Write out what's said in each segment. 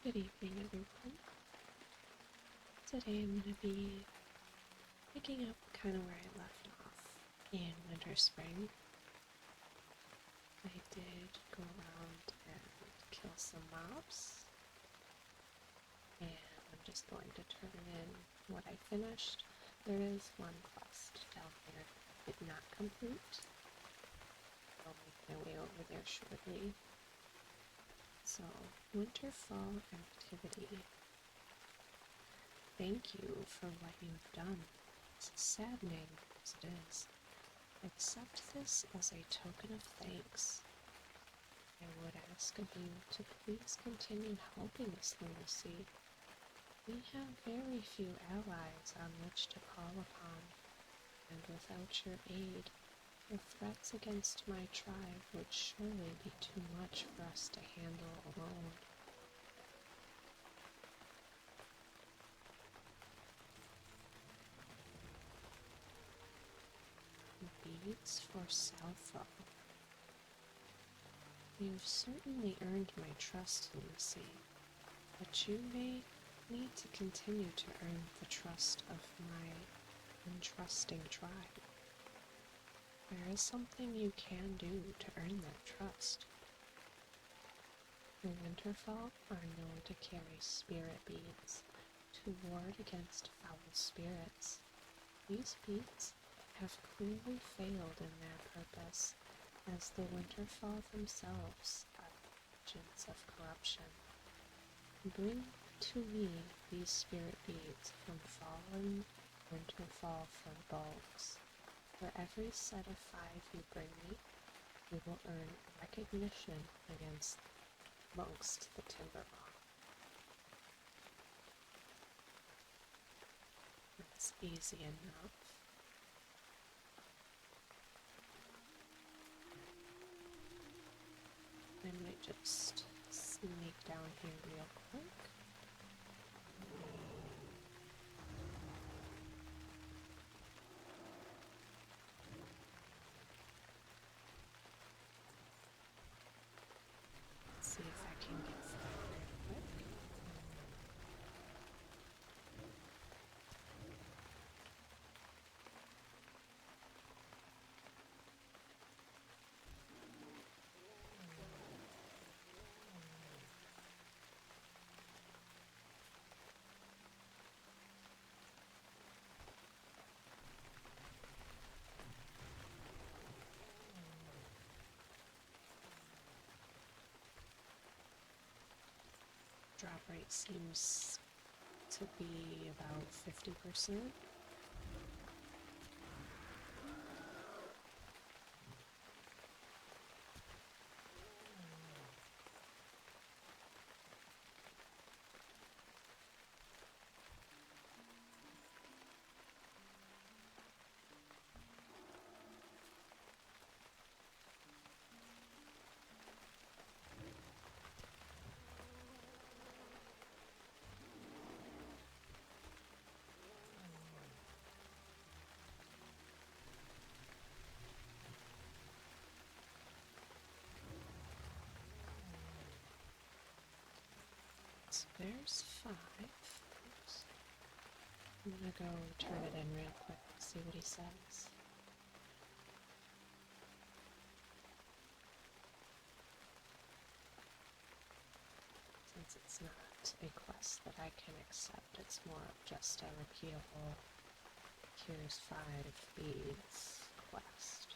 Good evening, everyone. Today I'm going to be picking up kind of where I left off in Winter Spring. I did go around and kill some mobs, and I'm just going to turn in what I finished. There is one quest down here I did not complete. I'll make my way over there shortly. So, Winterfall activity. Thank you for what you've done. As saddening as it is, accept this as a token of thanks. I would ask of you to please continue helping us, Lunacy. We have very few allies on which to call upon, and without your aid, the threats against my tribe would surely be too much for us to handle alone. Beads for Southall. You've certainly earned my trust, Lucy, but you may need to continue to earn the trust of my untrusting tribe. There is something you can do to earn that trust. The Winterfall are known to carry spirit beads to ward against foul spirits. These beads have clearly failed in their purpose, as the Winterfall themselves are agents of corruption. Bring to me these spirit beads from fallen Winterfall bulbs. For every set of 5 you bring me, you will earn recognition amongst the Timberlaw. That's easy enough. I might just sneak down here real quick. Let's see if I can get through real quick. Drop rate seems to be about 50%. So there's 5. Oops. I'm gonna go turn it in real quick, see what he says. Since it's not a quest that I can accept, it's more of just a repeatable here's 5 beads quest.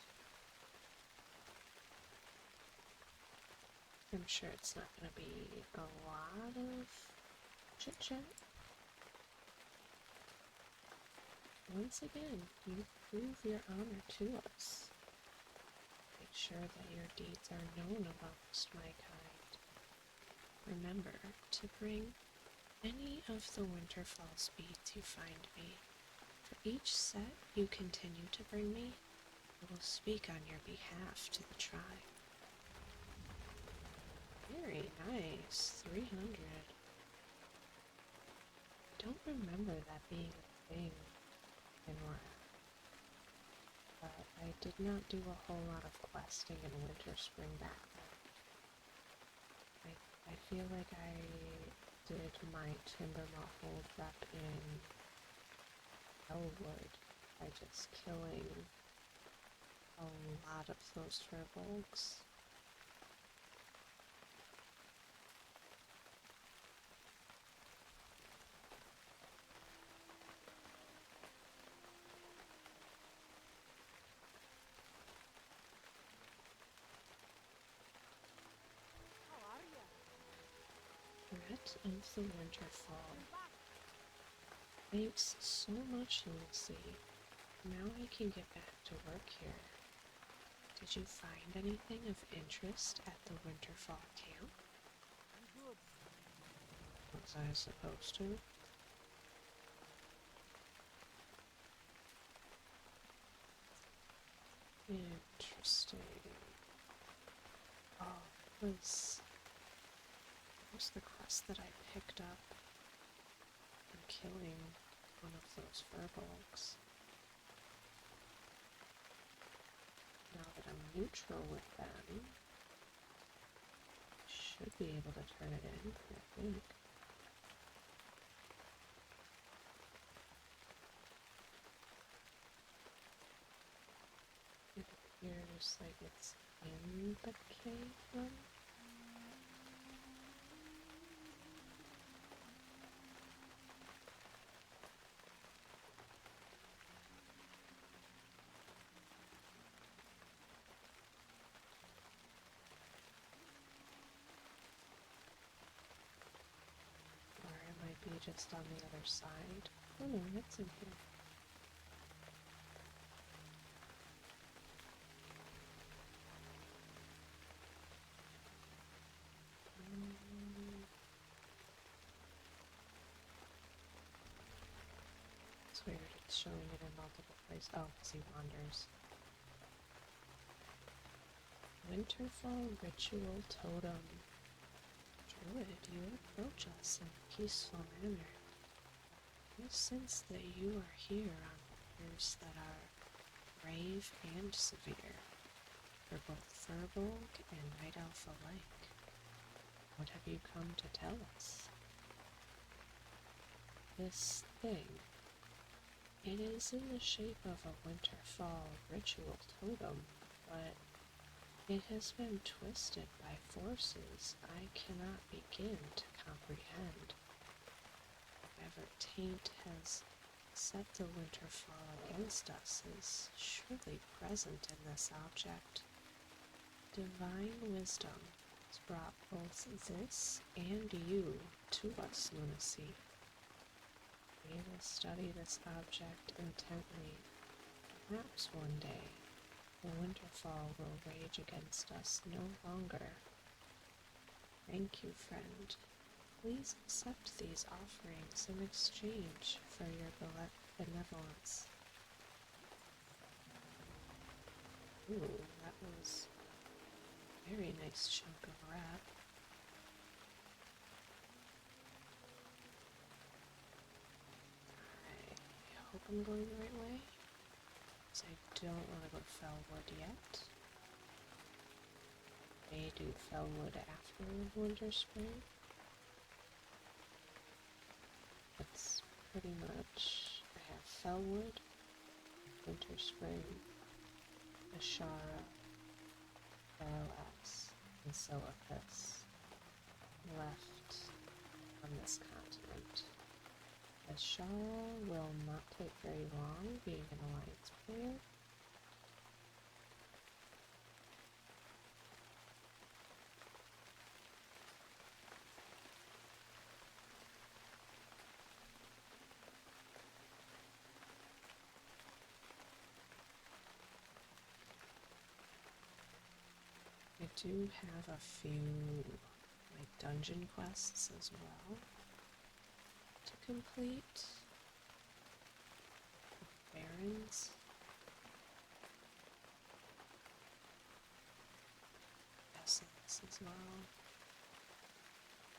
I'm sure it's not going to be a lot of chit-chat. Once again, you prove your honor to us. Make sure that your deeds are known amongst my kind. Remember to bring any of the Winterfall beads you find me. For each set you continue to bring me, I will speak on your behalf to the tribe. Very nice. 300. I don't remember that being a thing in Wrath, but I did not do a whole lot of questing in Winter Spring back then. I feel like I Did my timber not hold up in Elwood by just killing a lot of those turtles? Threat of the Winterfall. Thanks so much, Lucy. Now I can get back to work here. Did you find anything of interest at the Winterfall camp? Was I supposed to? Interesting. Oh, it was the quest that I picked up in killing one of those furbolgs. Now that I'm neutral with them, I should be able to turn it in, I think. It appears like it's in the cave room. Or it might be just on the other side. Oh no, it's in here. It's weird, it's showing it in multiple places. Oh, because he wanders. Winterfall Ritual Totem. Druid, you approach us in a peaceful manner. You sense that you are here on waters that are brave and severe, for both Furbolg and Night Elf alike. What have you come to tell us? This thing. It is in the shape of a Winterfall ritual totem, but it has been twisted by forces I cannot begin to comprehend. Whatever taint has set the Winterfall against us is surely present in this object. Divine wisdom has brought both this and you to us, Lunacy. We will study this object intently. Perhaps one day, the Winterfall will rage against us no longer. Thank you, friend. Please accept these offerings in exchange for your benevolence. Ooh, that was a very nice chunk of wrap. I hope I'm going the right way, because I don't want to go to Fellwood yet. May do Fellwood after Winter Spring. It's pretty much, I have Fellwood, Winter Spring, Ashara, Barrowhouse, and Silithus left on this continent. Ashara will not take very long, being an alliance player. I do have a few like dungeon quests as well to complete. Barons. Essence as well.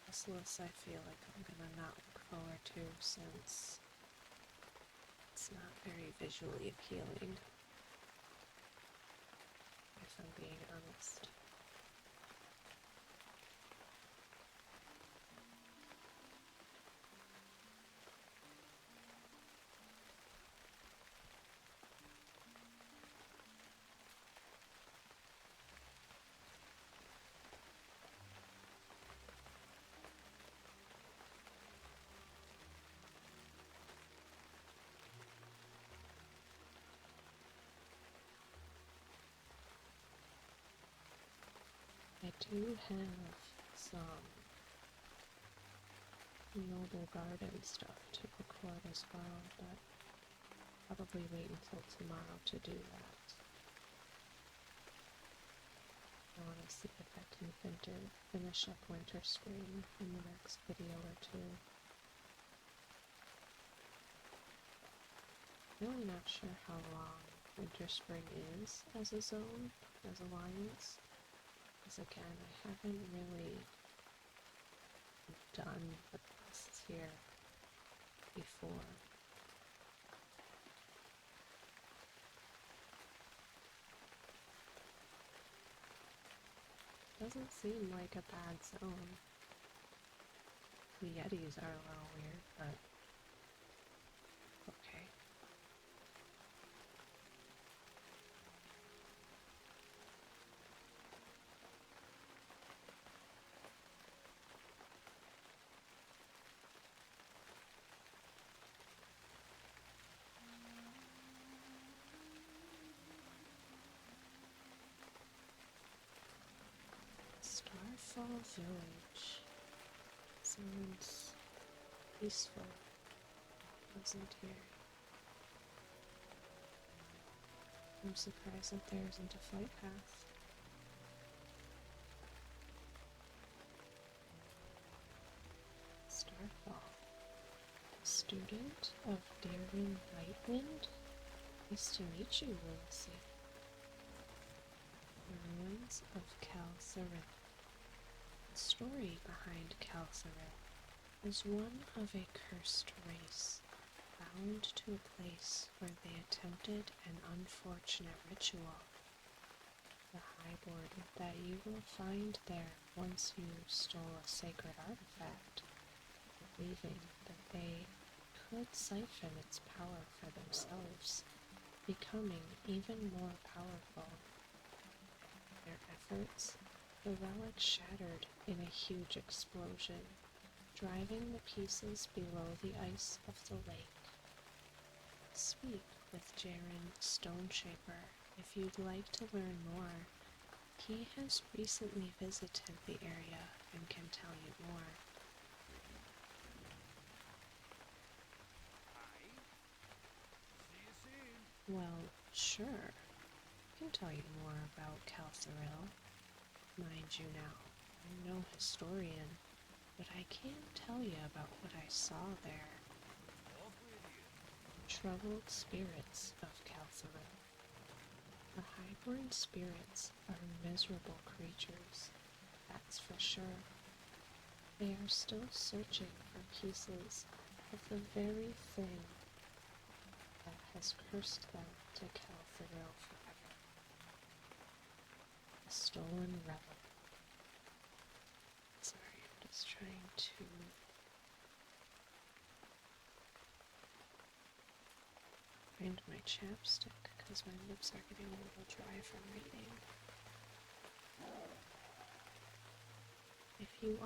Essence I feel like I'm gonna not look forward to since it's not very visually appealing, if I'm being honest. do have some noble garden stuff to record as well, but probably wait until tomorrow to do that. I want to see if I can finish up Winter Spring in the next video or two. Really not sure how long Winter Spring is as a zone, as alliance, because again, I haven't really done the quests here before. Doesn't seem like a bad zone. The Yetis are a little weird, but okay. Starfall Village. Sounds peaceful. Pleasant here. I'm surprised that there isn't a flight path. Starfall. Student of Darren Lightwind? Nice to meet you, Lucy. The ruins of Calcerith. The story behind Calcerith is one of a cursed race, bound to a place where they attempted an unfortunate ritual. The highboard that you will find there once you stole a sacred artifact, believing that they could siphon its power for themselves, becoming even more powerful. Their efforts, the relic shattered in a huge explosion, driving the pieces below the ice of the lake. Speak with Jaren Stoneshaper if you'd like to learn more. He has recently visited the area and can tell you more. Well, sure. I can tell you more about Calceril. Mind you now, I'm no historian, but I can tell you about what I saw there. Troubled spirits of Calceril. The highborn spirits are miserable creatures, that's for sure. They are still searching for pieces of the very thing that has cursed them to Calceril forever. A stolen relic. Sorry, I'm just trying to find my chapstick because my lips are getting a little dry from reading. If you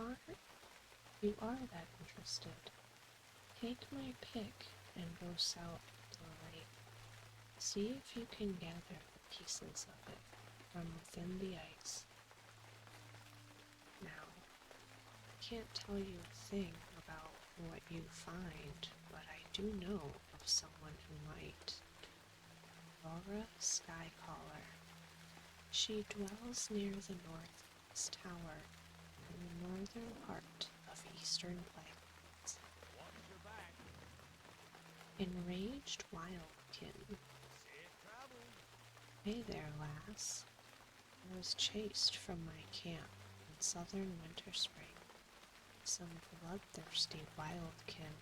are that interested, take my pick and go south to the lake. See if you can gather the pieces of it from within the ice. Now, I can't tell you a thing about what you find, but I do know of someone who might. Laura Skycaller. She dwells near the northwest tower in the northern part of Eastern Plains. Enraged Wildkin. Hey there, lass. I was chased from my camp in southern Winter Spring. Some bloodthirsty wildkin.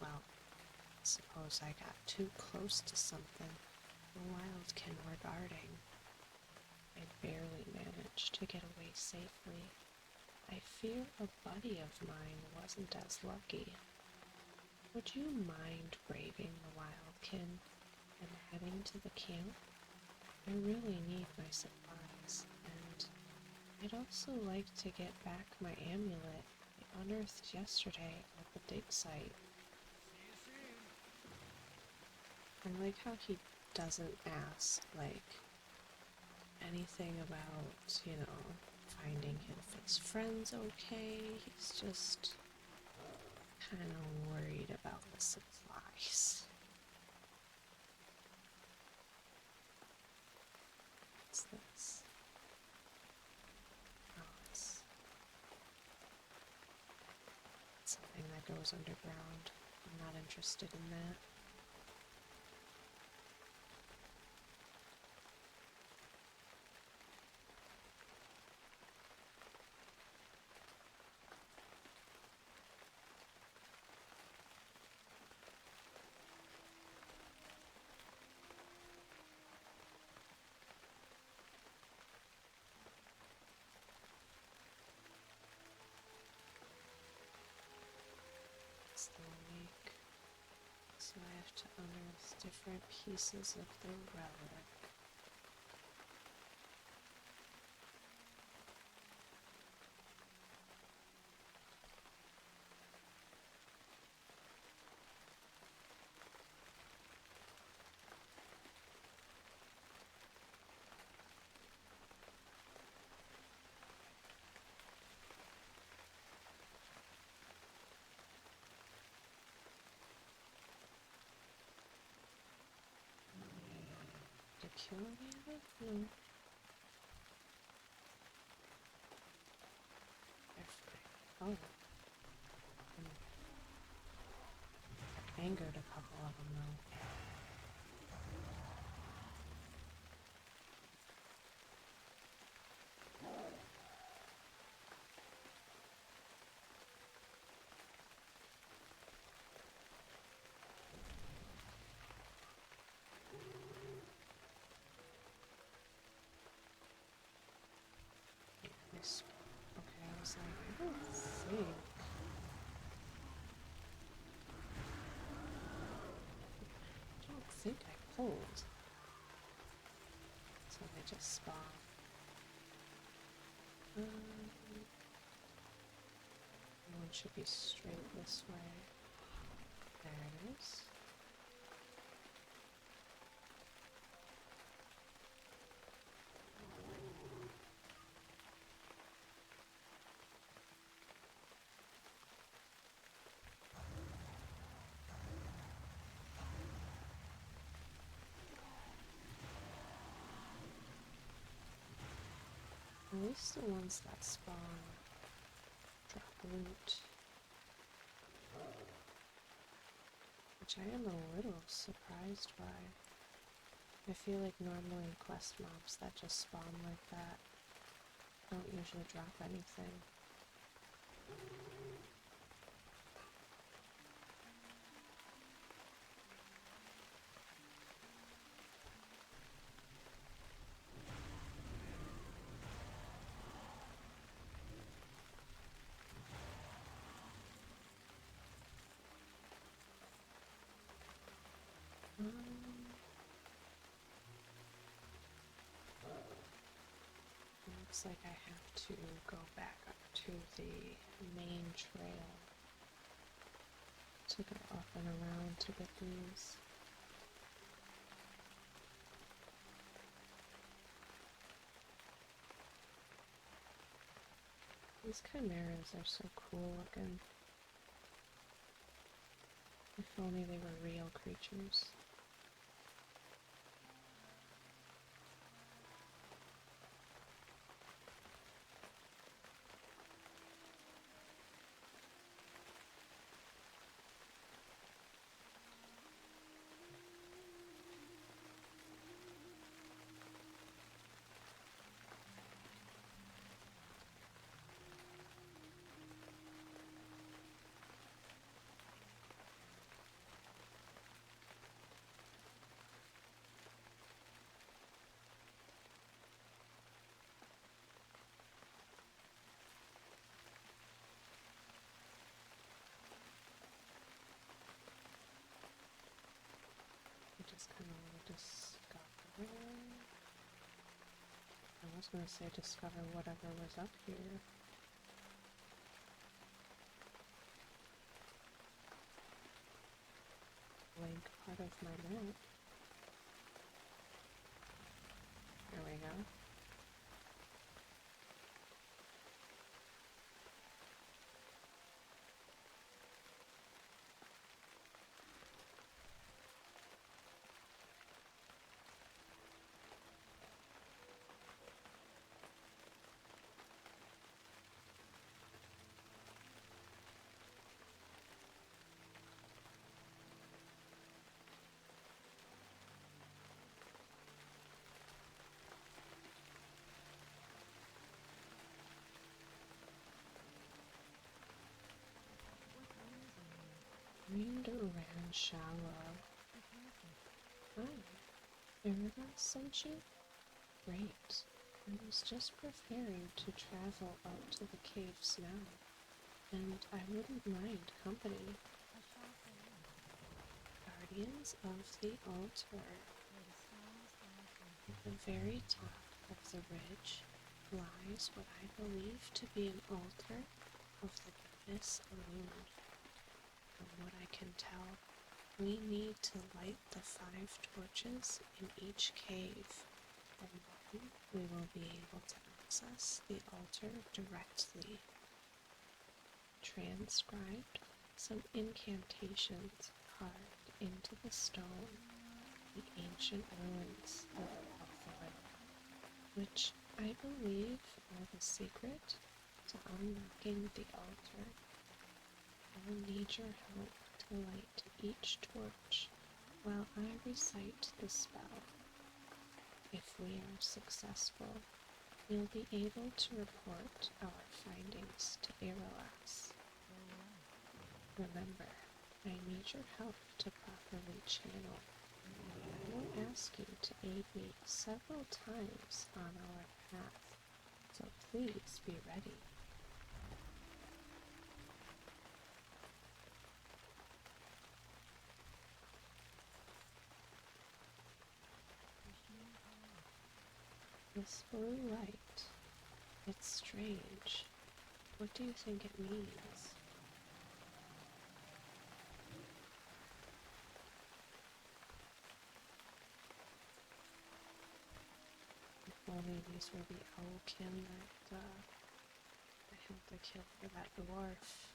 Well, I suppose I got too close to something the wildkin were guarding. I barely managed to get away safely. I fear a buddy of mine wasn't as lucky. Would you mind braving the wildkin and heading to the camp? I really need my supplies, and I'd also like to get back my amulet I unearthed yesterday at the dig site. I like how he doesn't ask, like, anything about, finding his friends okay. He's just kind of worried about the supplies. What's this? Oh, it's something that goes underground. I'm not interested in that. It's the lake. So I have to unearth different pieces of the relic. Did I kill any of it? No. They're fine. Oh. I angered a couple of them though. Okay, I was like, I don't think I pulled. So they just spawn. One should be straight this way. There it is. At least the ones that spawn drop loot. Which I am a little surprised by. I feel like normally quest mobs that just spawn like that don't usually drop anything. Looks like I have to go back up to the main trail to go up and around to get these. These chimeras are so cool looking. If only they were real creatures. I just kind of want to discover. I was going to say discover whatever was up here. Blank part of my map. There we go. shallow. Hi, everyone sent you? Great. I was just preparing to travel out to the caves now, and I wouldn't mind company. Guardians of the altar. At the very top of the ridge lies what I believe to be an altar of the goddess alone. From what I can tell, we need to light the 5 torches in each cave, and then we will be able to access the altar directly. Transcribed some incantations carved into the stone, the ancient ruins of Alpharin, which I believe are the secret to unlocking the altar. I will need your help to light each torch while I recite the spell. If we are successful, we'll be able to report our findings to Eroas. Remember, I need your help to properly channel. I will ask you to aid me several times on our path, so please be ready. This blue light, it's strange. What do you think it means? If only these were the Owlkin that I had to kill for that dwarf.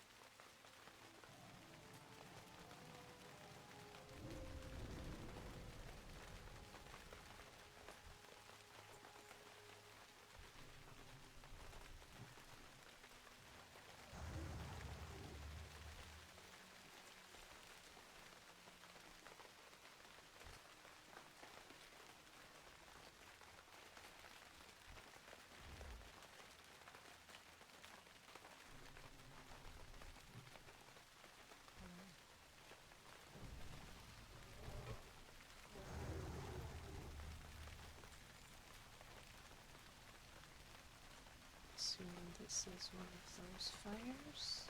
Assume this is one of those fires.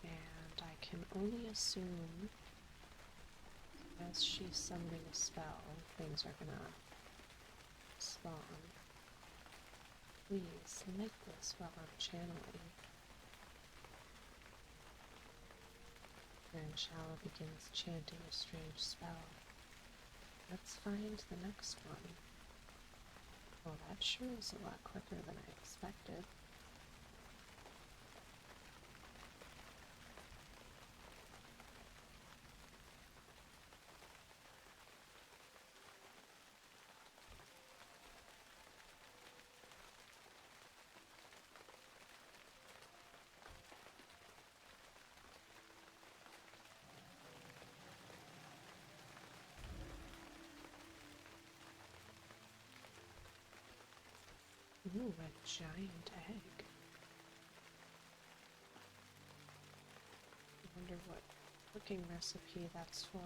And I can only assume as she's summoning a spell, things are gonna spawn. Please light this while I'm channeling. Shala begins chanting a strange spell. Let's find the next one. Well, that sure is a lot quicker than I expected. Ooh, a giant egg. I wonder what cooking recipe that's for.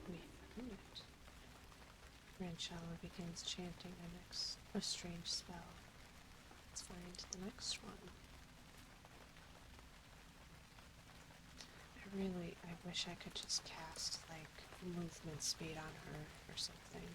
We found it. Ranchala begins chanting a strange spell. Let's find the next one. I wish I could just cast, like, movement speed on her or something.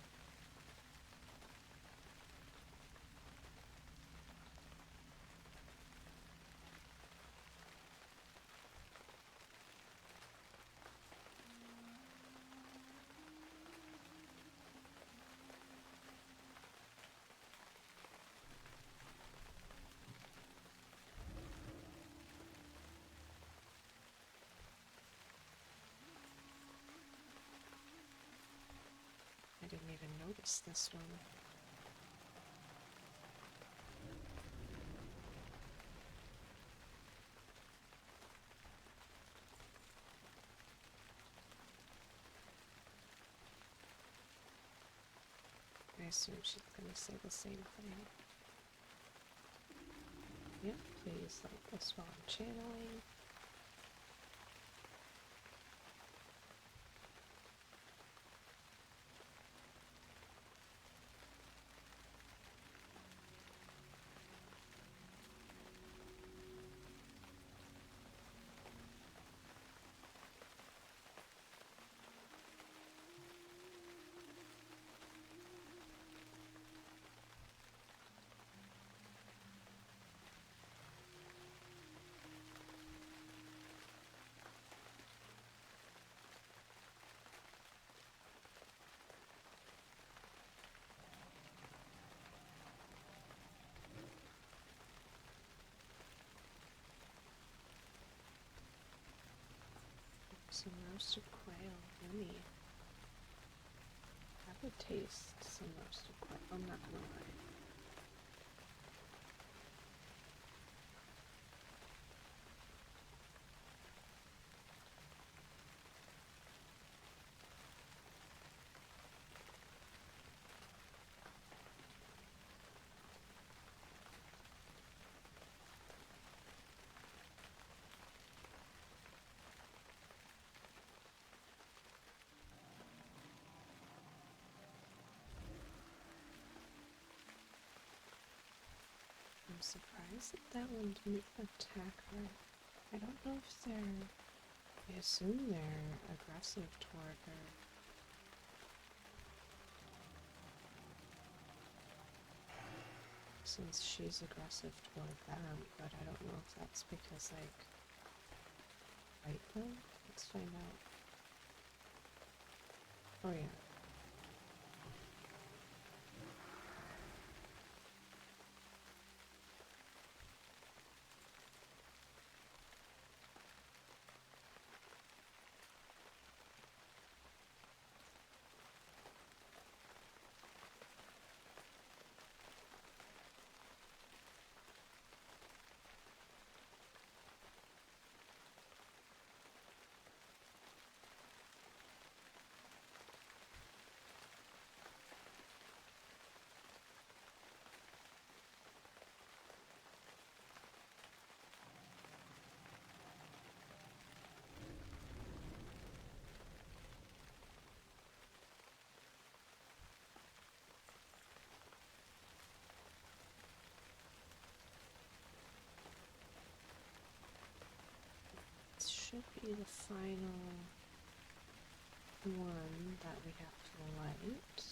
noticed this one. I assume she's gonna say the same thing. Yep, please like this while I'm channeling. Some roasted quail, yummy. I would taste some roasted quail, I'm not gonna lie. I'm surprised that one didn't attack her. I don't know if I assume they're aggressive toward her. Since she's aggressive toward them, but I don't know if that's because, like, fight them? Let's find out. Oh yeah. This should be the final one that we have to light.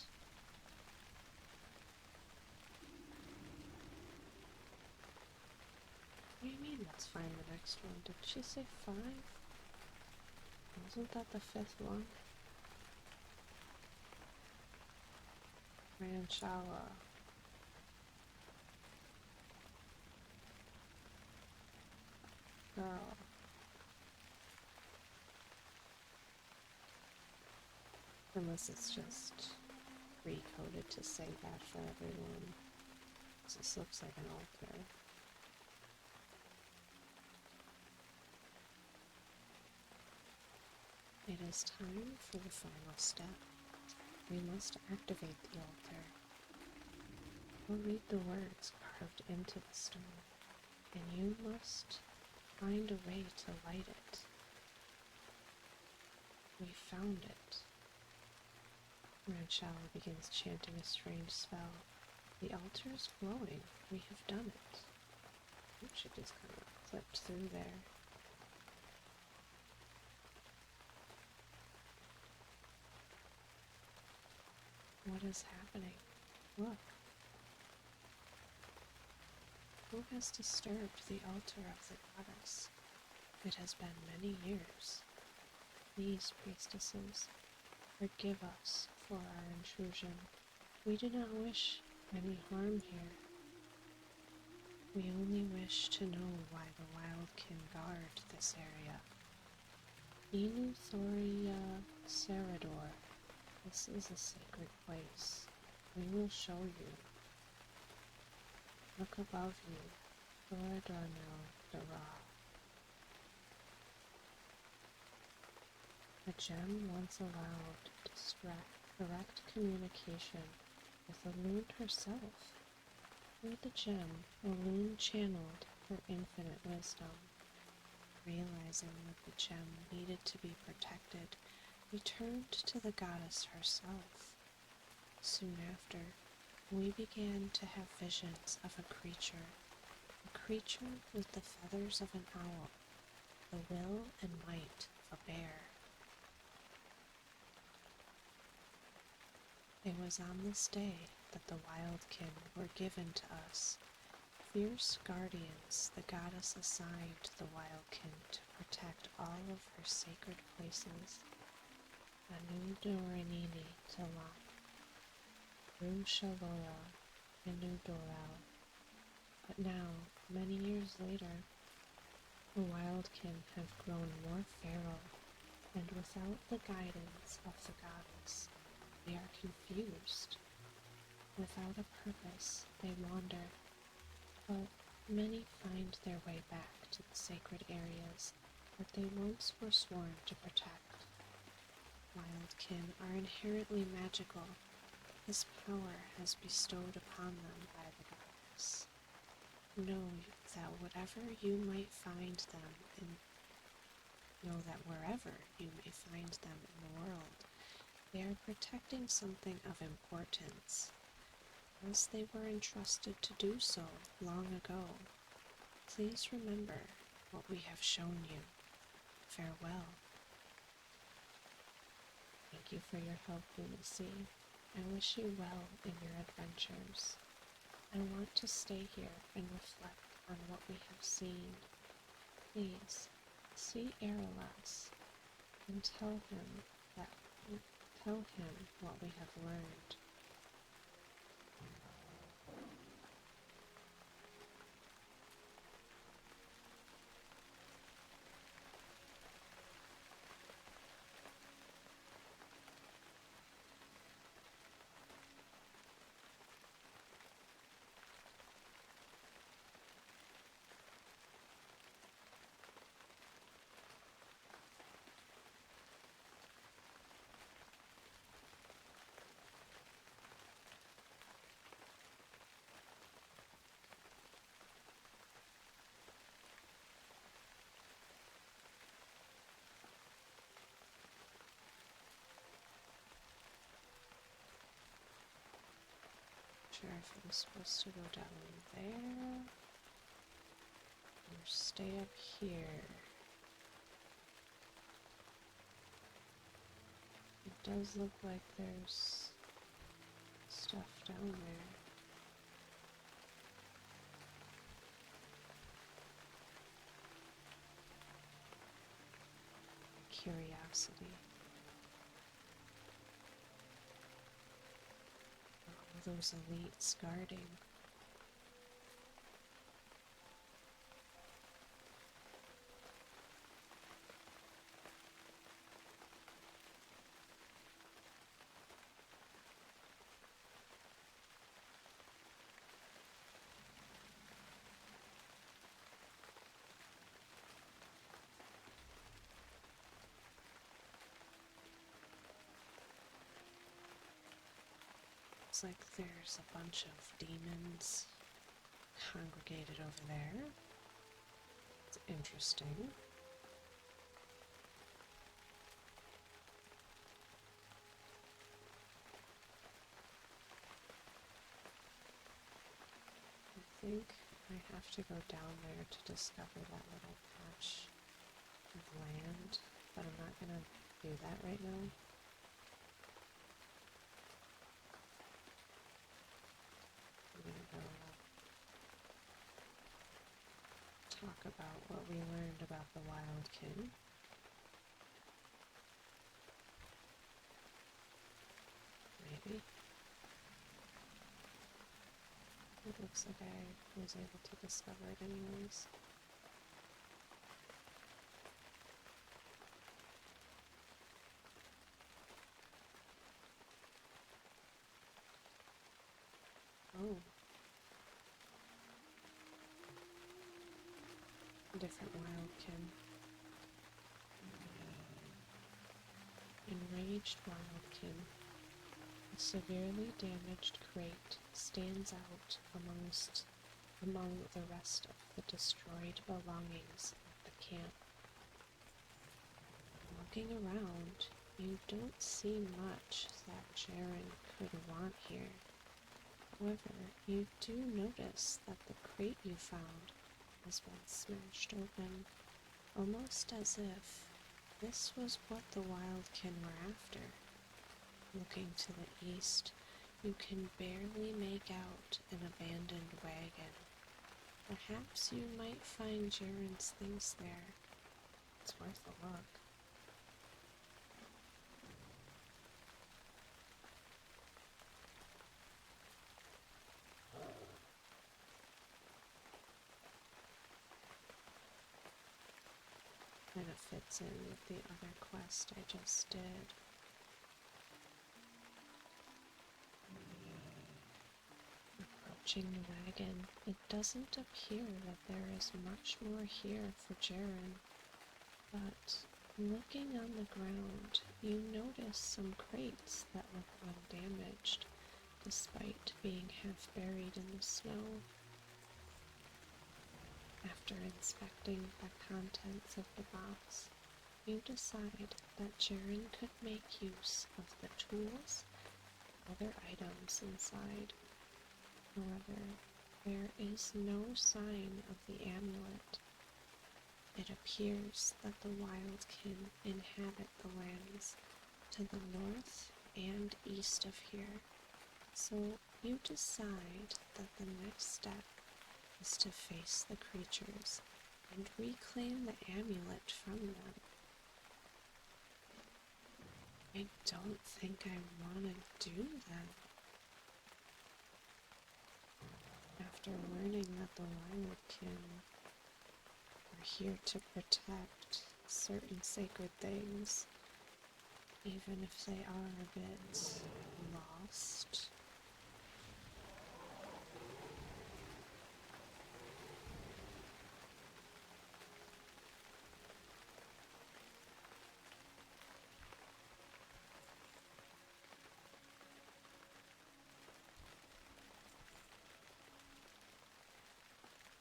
What do you mean let's find the next one? Did she say 5? Wasn't that the 5th one? Ranchala. Girl. Unless it's just recoded to say that for everyone. This looks like an altar. It is time for the final step. We must activate the altar. We'll read the words carved into the stone, and you must find a way to light it. We found it. Ranchala begins chanting a strange spell. The altar is glowing. We have done it. She just kind of clipped through there. What is happening? Look. Who has disturbed the altar of the goddess? It has been many years. Please, priestesses, forgive us for our intrusion. We do not wish any harm here. We only wish to know why the wild can guard this area. Inu Thoria Serador, This is a sacred place. We will show you. Look above you, Dora Darnell Dara. A gem once allowed direct communication with the loon herself. Through the gem, the loon channeled her infinite wisdom. Realizing that the gem needed to be protected, we turned to the goddess herself. Soon after, we began to have visions of a creature with the feathers of an owl, the will and might of a bear. It was on this day that the Wildkin were given to us. Fierce guardians the goddess assigned the Wildkin to protect all of her sacred places. Anu Doranini Tala, Rum Shalora, Anu Doral. But now, many years later, the Wildkin have grown more feral, and without the guidance of the goddess, they are confused. Without a purpose, they wander, but many find their way back to the sacred areas that they once were sworn to protect. Wildkin are inherently magical. This power has bestowed upon them by the goddess. Know that wherever you might find them wherever you may find them in the world, they are protecting something of importance, as they were entrusted to do so long ago. Please remember what we have shown you. Farewell. Thank you for your help, Lunacy. I wish you well in your adventures. I want to stay here and reflect on what we have seen. Please, see Aralas and tell him what we have learned. Sure, if I'm supposed to go down there or stay up here. It does look like there's stuff down there. Curiosity. Oh, those elites guarding. Looks like there's a bunch of demons congregated over there. It's interesting. I think I have to go down there to discover that little patch of land, but I'm not gonna do that right now. I'm gonna go talk about what we learned about the Wildkin. Maybe. It looks like I was able to discover it anyways. different wildkin. Enraged wildkin. A severely damaged crate stands out among the rest of the destroyed belongings of the camp. Looking around, you don't see much that Jaren could want here. However, you do notice that the crate you found has been smashed open, almost as if this was what the wildkin were after. Looking to the east, you can barely make out an abandoned wagon. Perhaps you might find Jaren's things there. It's worth a look. Kind of fits in with the other quest I just did. Approaching the wagon, it doesn't appear that there is much more here for Jaren, but looking on the ground, you notice some crates that look undamaged, despite being half buried in the snow. After inspecting the contents of the box, you decide that Jaren could make use of the tools and other items inside. However, there is no sign of the amulet. It appears that the wildkin inhabit the lands to the north and east of here, so you decide that the next step is to face the creatures and reclaim the amulet from them. I don't think I want to do that. After learning that the wildkin are here to protect certain sacred things, even if they are a bit lost.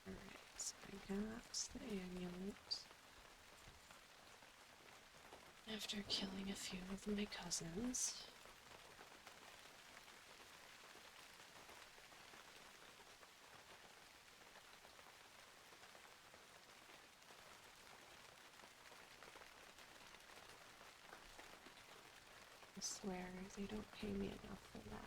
Alright, so I got the amulet after killing a few of my cousins. I swear they don't pay me enough for that.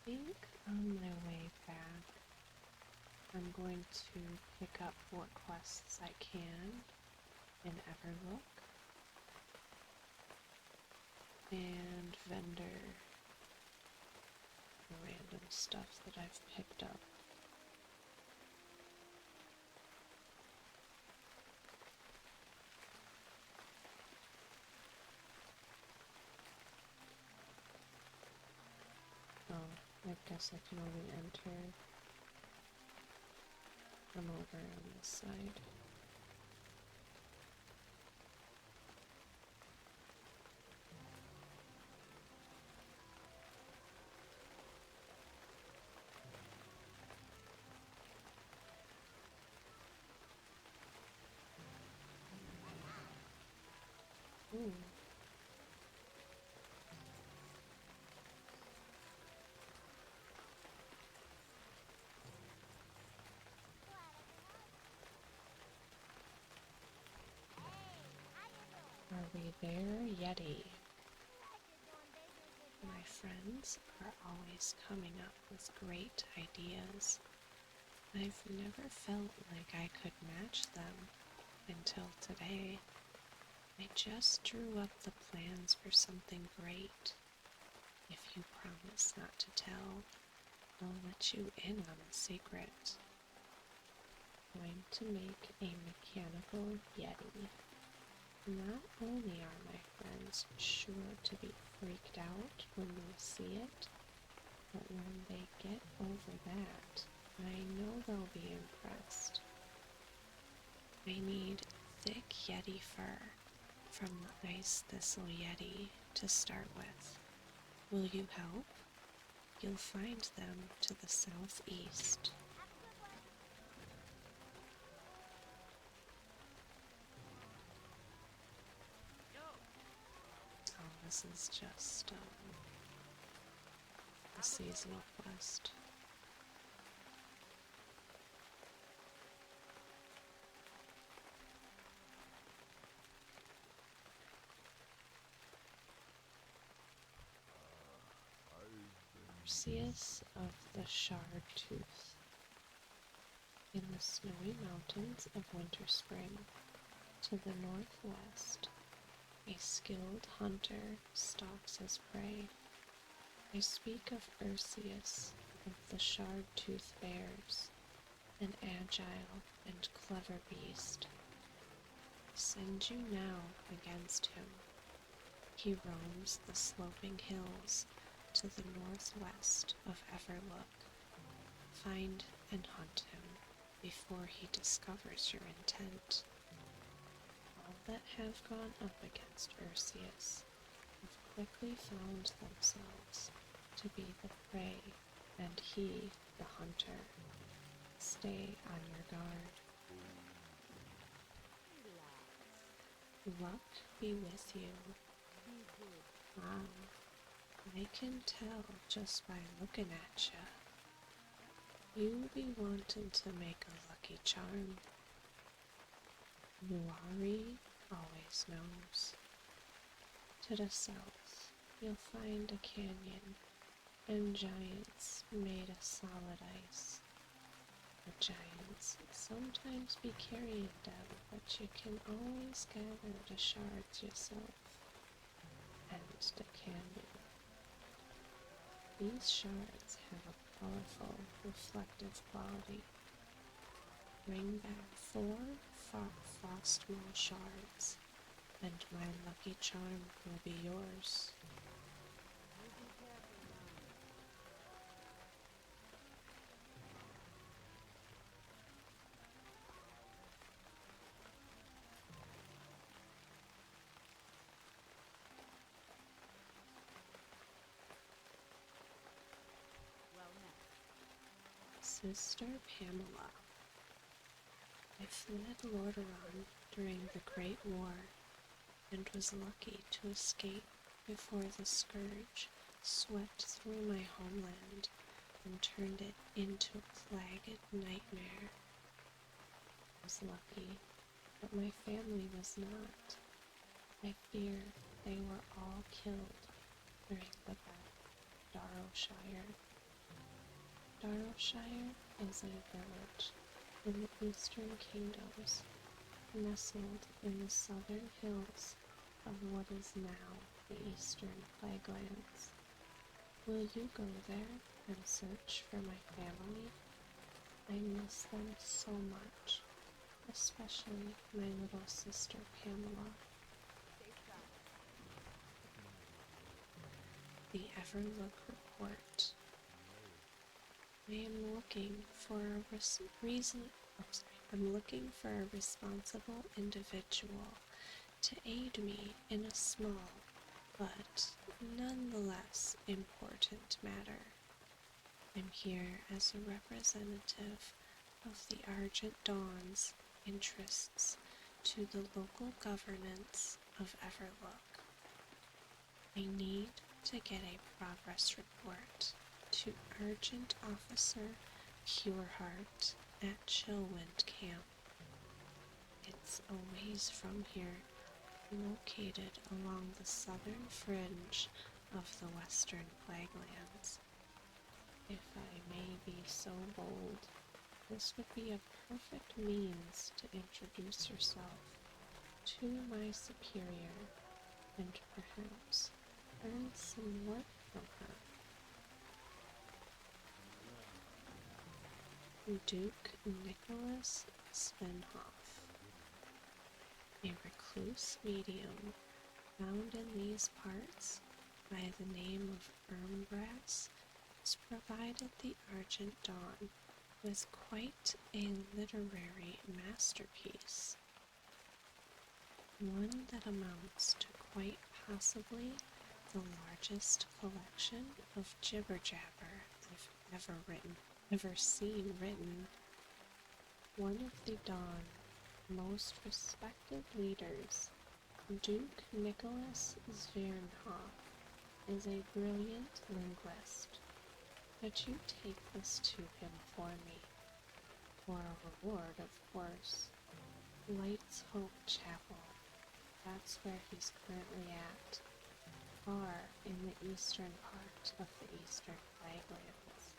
I think on my way back, I'm going to pick up what quests I can in Everlook and vendor the random stuff that I've picked up. Oh, I guess I can only enter from over on this side. Ooh. we there, Yeti? My friends are always coming up with great ideas. I've never felt like I could match them until today. I just drew up the plans for something great. If you promise not to tell, I'll let you in on the secret. I'm to make a mechanical Yeti. Not only are my friends sure to be freaked out when they see it, but when they get over that, I know they'll be impressed. I need thick Yeti fur from the ice thistle Yeti to start with. Will you help? You'll find them to the southeast. Oh, this is just a seasonal quest. Perseus of the Shard Tooth. In the snowy mountains of Winter Spring, to the northwest, a skilled hunter stalks his prey. I speak of Perseus of the Shard Tooth Bears, an agile and clever beast. I send you now against him. He roams the sloping hills to the northwest of Everlook. Find and hunt him before he discovers your intent. All that have gone up against Perseus have quickly found themselves to be the prey, and he the hunter. Stay on your guard. Luck be with you. Wow, I can tell just by looking at ya. You be wanting to make a lucky charm. Nuari always knows. To the south, you'll find a canyon and giants made of solid ice. The giants sometimes be carrying them, but you can always gather the shards yourself. And the canyon. These shards have a powerful reflective quality. Bring back 4 Frostmaw shards, and my lucky charm will be yours. Sister Pamela. I fled Lordaeron during the Great War and was lucky to escape before the scourge swept through my homeland and turned it into a plagued nightmare. I was lucky, but my family was not. I fear they were all killed during the Battle of Darrowshire. Darrowshire is a village in the Eastern Kingdoms, nestled in the southern hills of what is now the Eastern Plaguelands. Will you go there and search for my family? I miss them so much, especially my little sister Pamela. The Everlook Report. I am looking for a responsible individual to aid me in a small but nonetheless important matter. I'm here as a representative of the Argent Dawn's interests to the local governance of Everlook. I need to get a progress report to Argent Officer Pureheart at Chillwind Camp. It's a ways from here, located along the southern fringe of the Western Plaguelands. If I may be so bold, this would be a perfect means to introduce yourself to my superior and perhaps earn some work from her. Duke Nicholas Svenhoff, a recluse medium found in these parts by the name of Ermbrass, has provided the Argent Dawn with quite a literary masterpiece, one that amounts to quite possibly the largest collection of jibber-jabber I've ever seen written. One of the Dawn's most respected leaders, Duke Nicholas Zvernkopf, is a brilliant linguist. Could you take this to him for me? For a reward, of course. Light's Hope Chapel. That's where he's currently at. Far in the eastern part of the Eastern Plaguelands.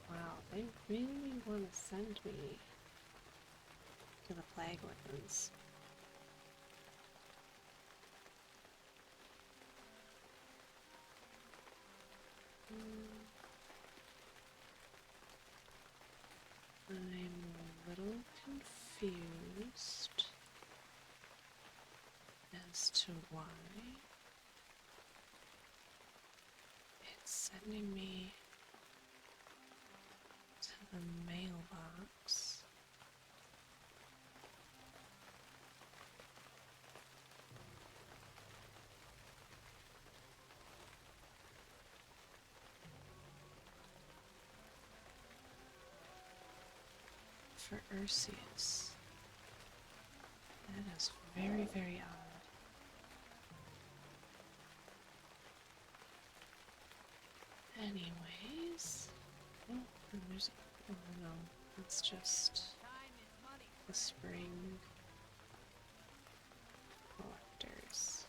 Wow, they really want to send me to the Plaguelands. I'm a little confused as to why it's sending me to the mailbox. For Ursius. That is very, very odd. Anyways, oh, and there's, oh no, it's just the spring collectors.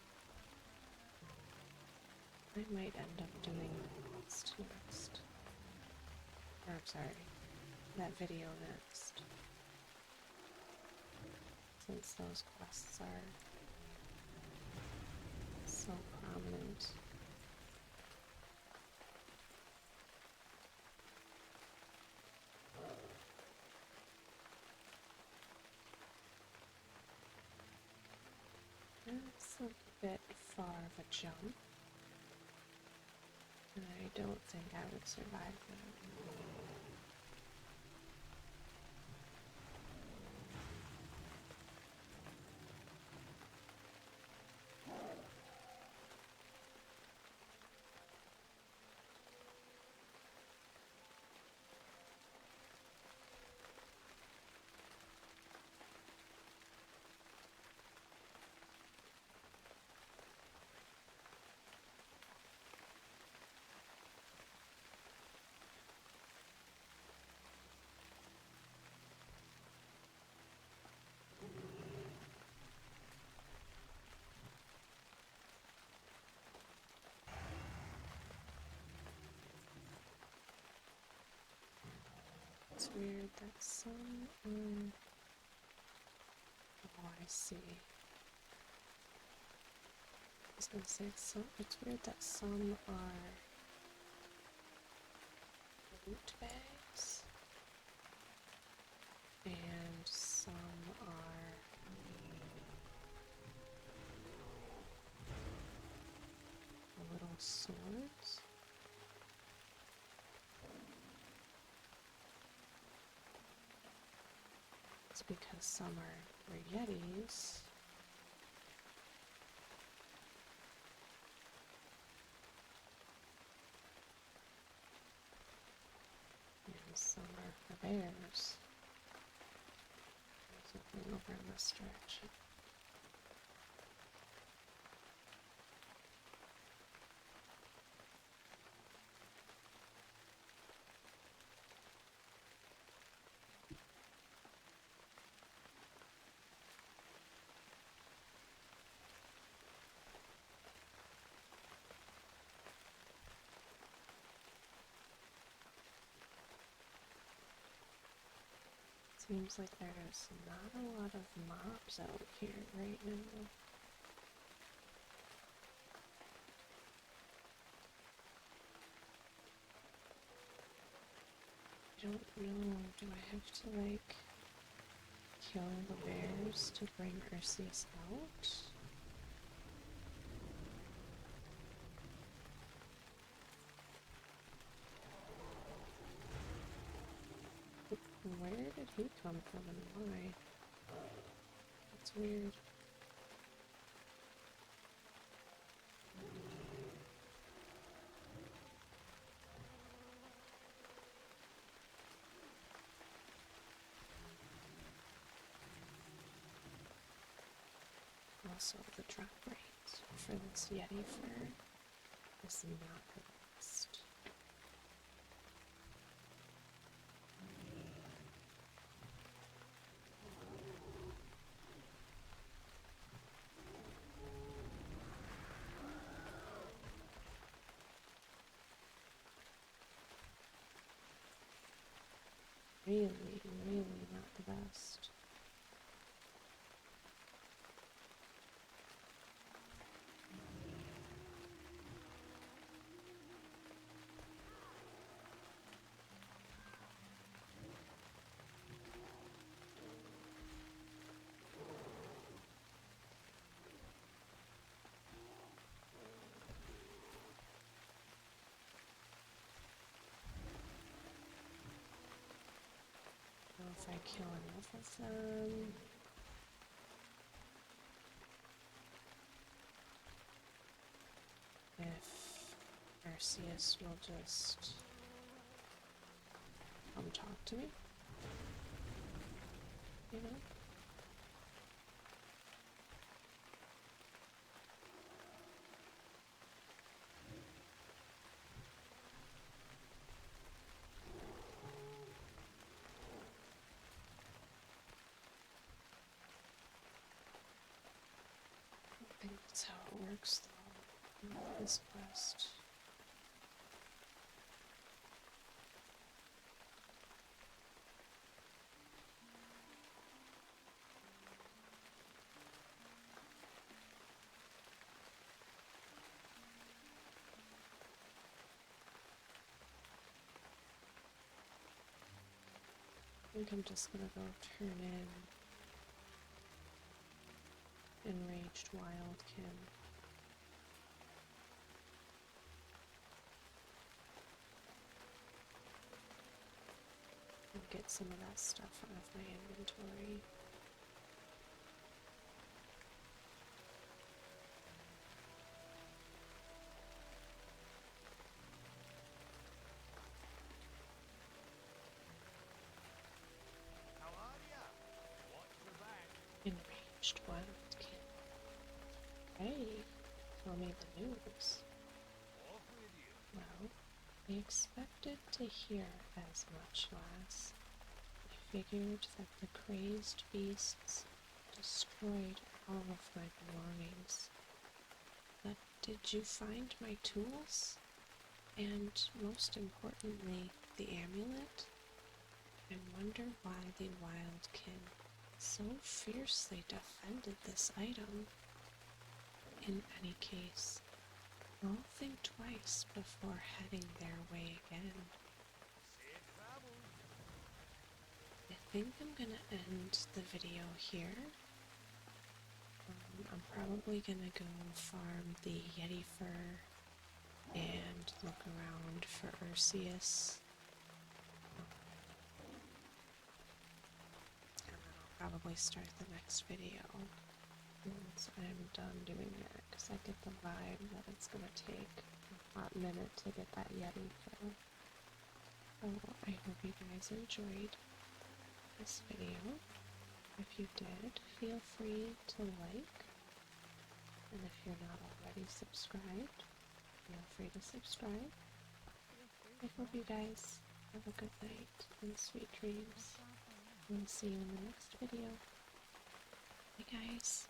I might end up doing this next. Or, I'm sorry, that video next. Since those quests are so prominent. That's a bit far of a jump, and I don't think I would survive that. It's weird that some oh, I see. I was gonna say it's weird that some are loot bags and some are little swords. It's because some are Yetis. And some are for bears. There's nothing over in this direction. Seems like there's not a lot of mobs out here right now. I don't know, do I have to like kill the bears to bring Arceus out? Where did he come from and why? That's weird. Also, the drop rate for this Yeti fur is not the best. Really, really not the best. I don't know if I kill enough of them. If Arceus will just come talk to me, you know? I think that's how it works though, in this quest. I think I'm just gonna go turn in Enraged Wildkin. And get some of that stuff out of my inventory. Enraged Wildkin. Hey, tell me the news. Well, I expected to hear as much, lass. I figured that the crazed beasts destroyed all of my belongings. But did you find my tools? And most importantly, the amulet? I wonder why the Wildkin so fiercely defended this item. In any case, I'll think twice before heading their way again. I think I'm gonna end the video here. I'm probably gonna go farm the Yeti fur and look around for Arceus. And then I'll probably start the next video once I'm done doing that, because I get the vibe that it's gonna take a hot minute to get that Yeti fur. So I hope you guys enjoyed this video. If you did, feel free to like, and if you're not already subscribed, feel free to subscribe. I hope you guys have a good night and sweet dreams. We'll see you in the next video. Bye guys.